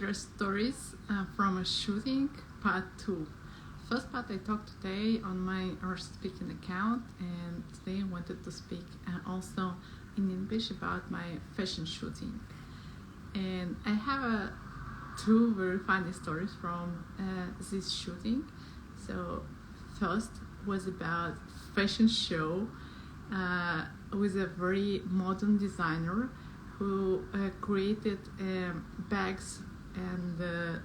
interest stories from a shooting, part 2. First part I talked today on my Russian speaking account, and today I wanted to speak also in English about my fashion shooting. And I have two very funny stories from this shooting. So first was about fashion show with a very modern designer who created bags and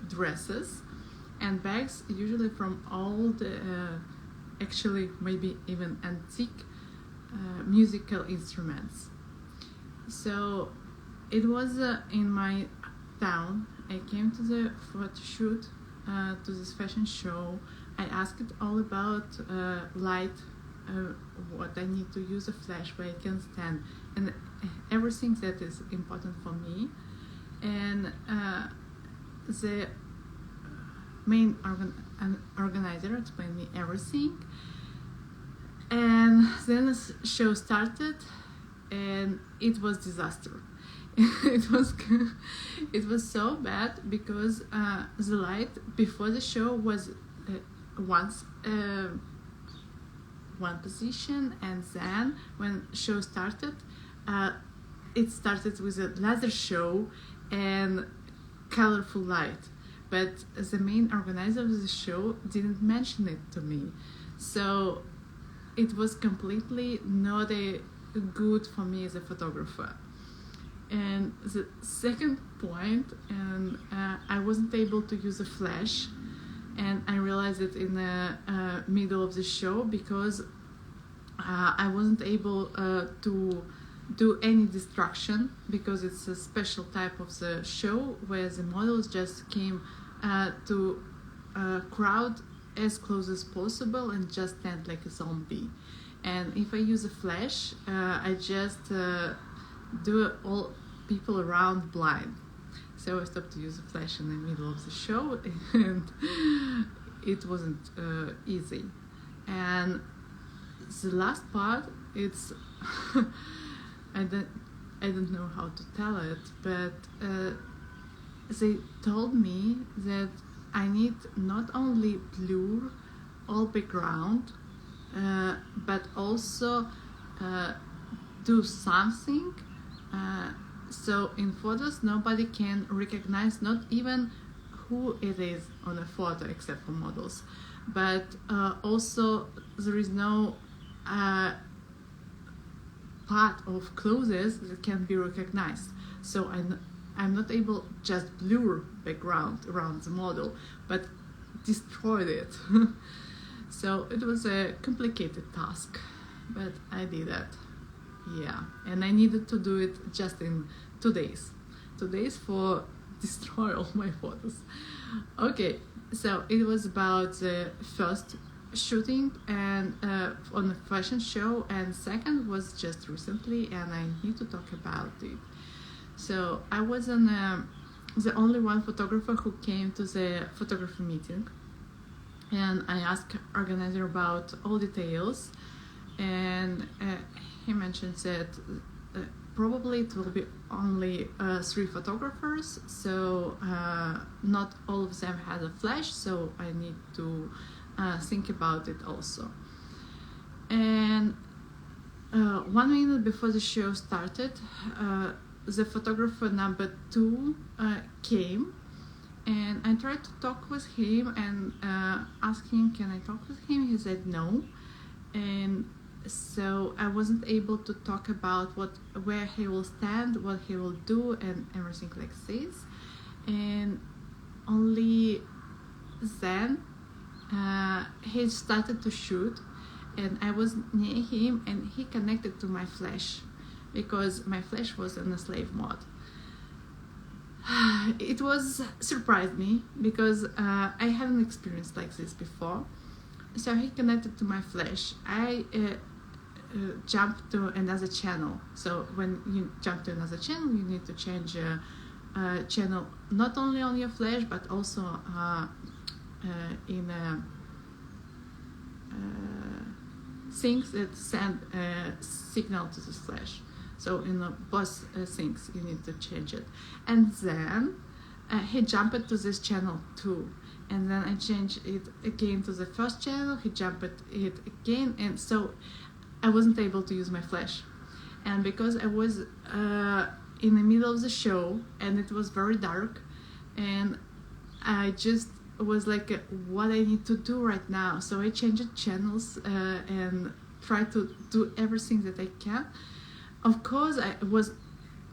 dresses, and bags usually from old, actually maybe even antique musical instruments. So it was in my town. I came to the photo shoot, to this fashion show. I asked all about light, what I need to use a flash where I can stand, and everything that is important for me. And the main organizer explained me everything. And then the show started, and it was disaster. it was so bad because the light before the show was once one position, and then when show started, it started with a laser show and colorful light, but the main organizer of the show didn't mention it to me, so it was completely not good for me as a photographer. And the second point, and I wasn't able to use a flash, and I realized it in the middle of the show because I wasn't able to do any distraction, because it's a special type of the show where the models just came to crowd as close as possible and just stand like a zombie. And if I use a flash, I just do all people around blind. So I stopped to use a flash in the middle of the show, and it wasn't easy. And the last part, it's I don't know how to tell it, but they told me that I need not only blur all background, but also do something so in photos nobody can recognize, not even who it is on a photo except for models, but also there is no part of clothes that can be recognized. So I'm not able just blur background around the model, but destroyed it. So it was a complicated task, but I did it. Yeah, and I needed to do it just in 2 days. 2 days for destroy all my photos. Okay, so it was about the first shooting and on a fashion show, and second was just recently, and I need to talk about it. So I was the only one photographer who came to the photography meeting, and I asked organizer about all details, and he mentioned that probably it will be only 3 photographers, so not all of them had a flash, so I need to think about it also. And 1 minute before the show started, the photographer number 2 came, and I tried to talk with him and ask him, can I talk with him? He said no, and so I wasn't able to talk about where he will stand, what he will do, and everything like this. And only then he started to shoot, and I was near him, and he connected to my flash because my flash was in a slave mode. It was surprised me because I hadn't experienced like this before. So he connected to my flash. I jump to another channel. So when you jump to another channel, you need to change channel not only on your flash but also in things that send a signal to the flash. So in both things you need to change it. And then he jumped to this channel too, and then I changed it again to the first channel. He jumped it again, and so I wasn't able to use my flash. And because I was in the middle of the show and it was very dark, and I just was like, what I need to do right now. So I changed channels and tried to do everything that I can. Of course, I was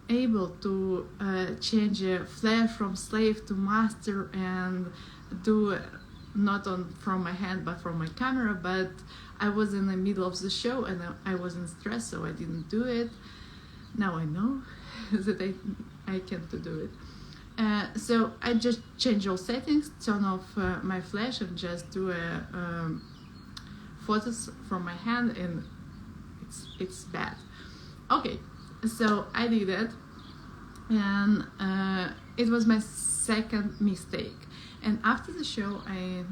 able to change a flash from slave to master and do not from my hand but from my camera, but I was in the middle of the show and I wasn't stressed, so I didn't do it. Now I know that I can't do it. So I just change all settings, turn off my flash, and just do photos from my hand, and it's bad. Okay, so I did it, and it was my second mistake. And after the show, I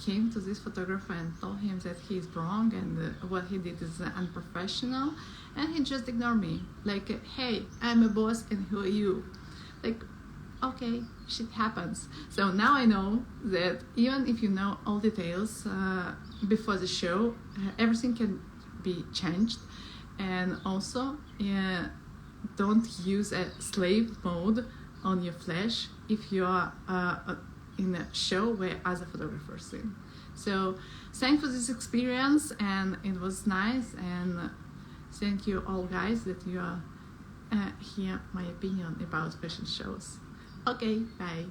came to this photographer and told him that he's wrong and what he did is unprofessional, and he just ignored me. Like, hey, I'm a boss and who are you? Like, okay, shit happens. So now I know that even if you know all details before the show, everything can be changed. And also, don't use a slave mode on your flash if you are in a show where other photographers in. So thanks for this experience, and it was nice, and thank you all guys that you are hear my opinion about fashion shows. Okay, bye.